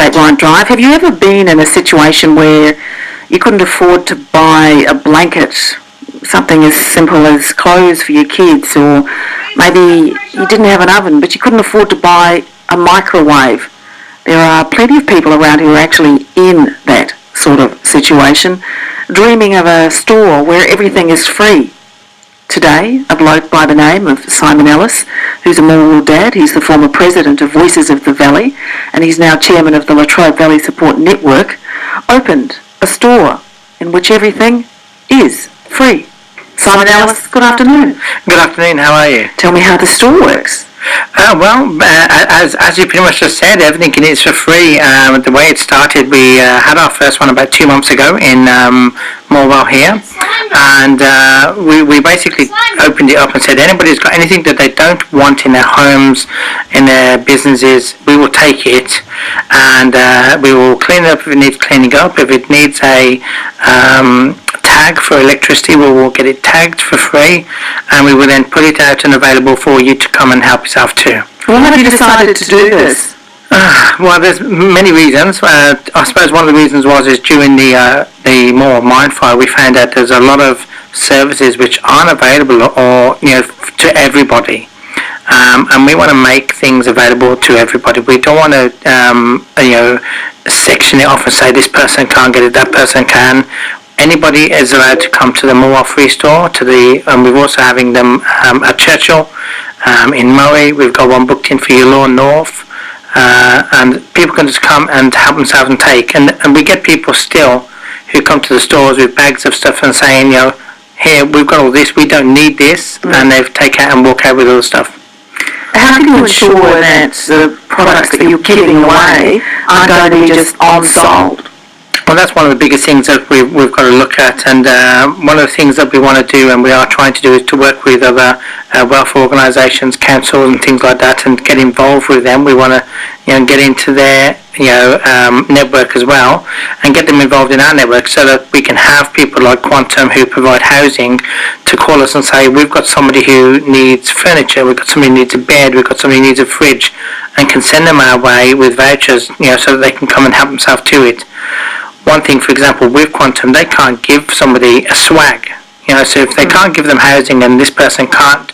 statewide drive. Have you ever been in a situation where you couldn't afford to buy a blanket, something as simple as clothes for your kids, or maybe you didn't have an oven but you couldn't afford to buy a microwave? There are plenty of people around who are actually in that sort of situation, dreaming of a store where everything is free. Today, a bloke by the name of Simon Ellis, who's a Morwell dad, he's the former president of Voices of the Valley, and he's now chairman of the Latrobe Valley Support Network, opened a store in which everything is free. Simon Ellis, good afternoon. Good afternoon, how are you? Tell me how the store works. As you pretty much just said, everything in it is for free. The way it started, we had our first one about 2 months ago in Morwell here, and we basically opened it up and said anybody who's got anything that they don't want in their homes, in their businesses, we will take it, and we will clean it up if it needs cleaning up. If it needs a tag for electricity, we will get it tagged for free, and we will then put it out and available for you to come and help yourself too. Well, how have you decided to do this? Well, there's many reasons. I suppose one of the reasons is during the more Mindfire, we found out there's a lot of services which aren't available or to everybody. And we want to make things available to everybody. We don't want to section it off and say this person can't get it, that person can. Anybody is allowed to come to the Morwell Free Store, and we're also having them at Churchill, in Moe. We've got one booked in for Yallourn North, and people can just come and help themselves and take. And we get people still who come to the stores with bags of stuff and saying, here, we've got all this, we don't need this, and they take out and walk out with all the stuff. How can you ensure that the products that you're giving away aren't going to be just on-sold? Well, that's one of the biggest things that we've got to look at, and one of the things that we want to do, and we are trying to do, is to work with other welfare organisations, councils and things like that, and get involved with them. We want to get into their network as well, and get them involved in our network, so that we can have people like Quantum who provide housing to call us and say, we've got somebody who needs furniture, we've got somebody who needs a bed, we've got somebody who needs a fridge, and can send them our way with vouchers, so that they can come and help themselves to it. One thing, for example, with Quantum, they can't give somebody a swag, so if they can't give them housing and this person can't,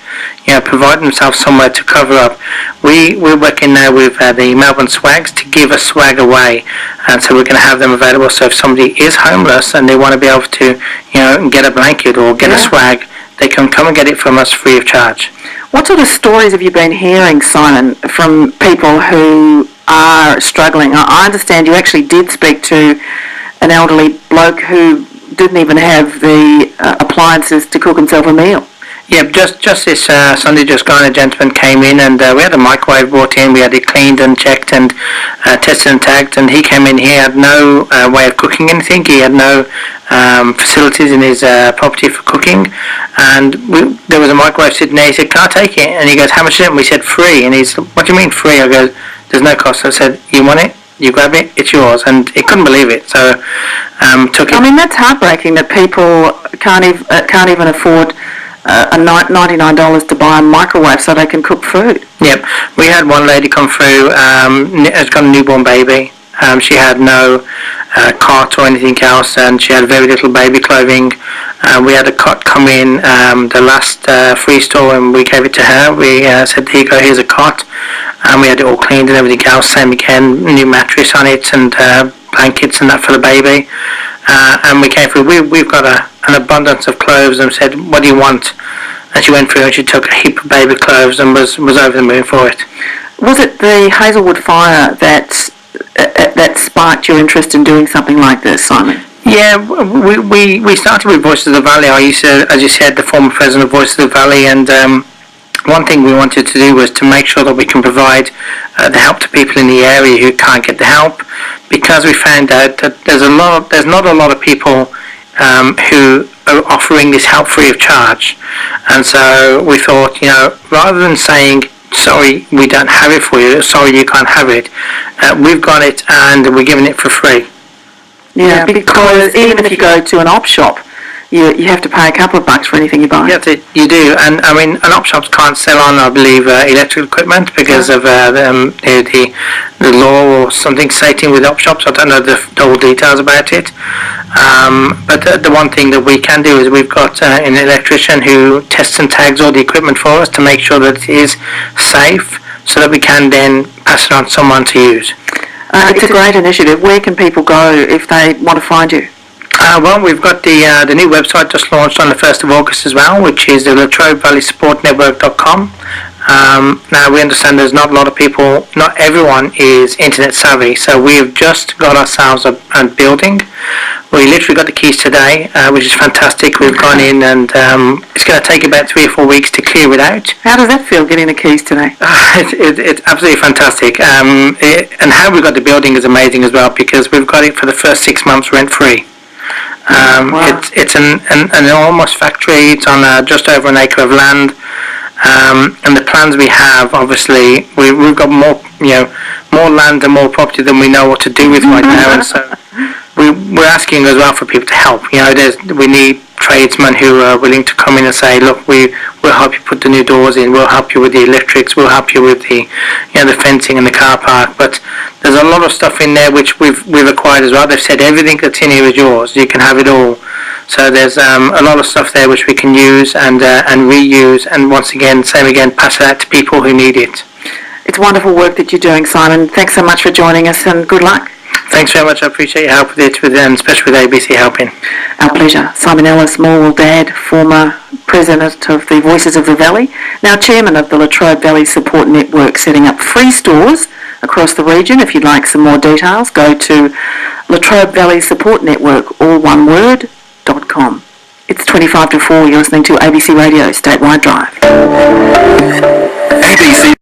provide themselves somewhere to cover up, we're working now with the Melbourne Swags to give a swag away, and so we're going to have them available, so if somebody is homeless and they want to be able to, get a blanket or get a swag, they can come and get it from us free of charge. What sort of stories have you been hearing, Simon, from people who are struggling? I understand you actually did speak to an elderly bloke who didn't even have the appliances to cook himself a meal. Yeah, just this Sunday just gone, a gentleman came in, and we had a microwave brought in, we had it cleaned and checked and tested and tagged, and he came in, he had no way of cooking anything, he had no facilities in his property for cooking, and there was a microwave sitting there. He said, can I take it? And he goes, how much is it? And we said, free. And he said, what do you mean free? I go, there's no cost. I said, you want it? You grab it, it's yours. And he couldn't believe it, so took it. I mean, that's heartbreaking that people can't even afford $99 to buy a microwave so they can cook food. Yep, we had one lady come through, has got a newborn baby. She had no cot or anything else, and she had very little baby clothing. We had a cot come in the last free store, and we gave it to her. We said, here you go, here's a cot, and we had it all cleaned and everything else. Same again, new mattress on it and blankets and that for the baby. And we came through, we've got an abundance of clothes, and said, what do you want? And she went through and she took a heap of baby clothes and was over the moon for it. Was it the Hazelwood fire that sparked your interest in doing something like this, Simon? Yeah, we started with Voices of the Valley. I used to, as you said, the former president of Voices of the Valley, and one thing we wanted to do was to make sure that we can provide the help to people in the area who can't get the help, because we found out that there's not a lot of people who are offering this help free of charge. And so we thought, rather than saying, sorry, we don't have it for you, sorry, you can't have it, we've got it and we're giving it for free. Yeah, because even if you go to an op shop, you have to pay a couple of bucks for anything you buy. You do, and I mean, and op shops can't sell on, I believe, electrical equipment because of the law or something stating with op shops. I don't know the whole details about it. But the one thing that we can do is we've got an electrician who tests and tags all the equipment for us to make sure that it is safe, so that we can then pass it on to someone to use. It's a great initiative. Where can people go if they want to find you? Well, we've got the new website just launched on the 1st of August as well, which is the Latrobe Valley Support Network.com. Now, we understand there's not a lot of people, not everyone is internet savvy, so we've just got ourselves a building. We literally got the keys today, which is fantastic. We've gone in and it's going to take about 3 or 4 weeks to clear it out. How does that feel, getting the keys today? It's absolutely fantastic. And how we got the building is amazing as well, because we've got it for the first 6 months rent-free. Wow. It's an enormous factory. It's on just over an acre of land, and the plans we have, obviously, we've got more land and more property than we know what to do with right now, and so we're asking as well for people to help. We need tradesmen who are willing to come in and say, look, we'll help you put the new doors in, we'll help you with the electrics, we'll help you with the the fencing and the car park. But there's a lot of stuff in there which we've acquired as well. They've said everything that's in here is yours, you can have it all. So there's a lot of stuff there which we can use and reuse, and once again, pass it out to people who need it. It's wonderful work that you're doing, Simon. Thanks so much for joining us, and good luck. Thanks very much. I appreciate your help with it, and especially with ABC helping. Our pleasure. Simon Ellis, Morwell dad, former president of the Voices of the Valley, now chairman of the Latrobe Valley Support Network, setting up free stores across the region. If you'd like some more details, go to Latrobe Valley Support Network, all one word, .com. It's 25 to 4. You're listening to ABC Radio, Statewide Drive. ABC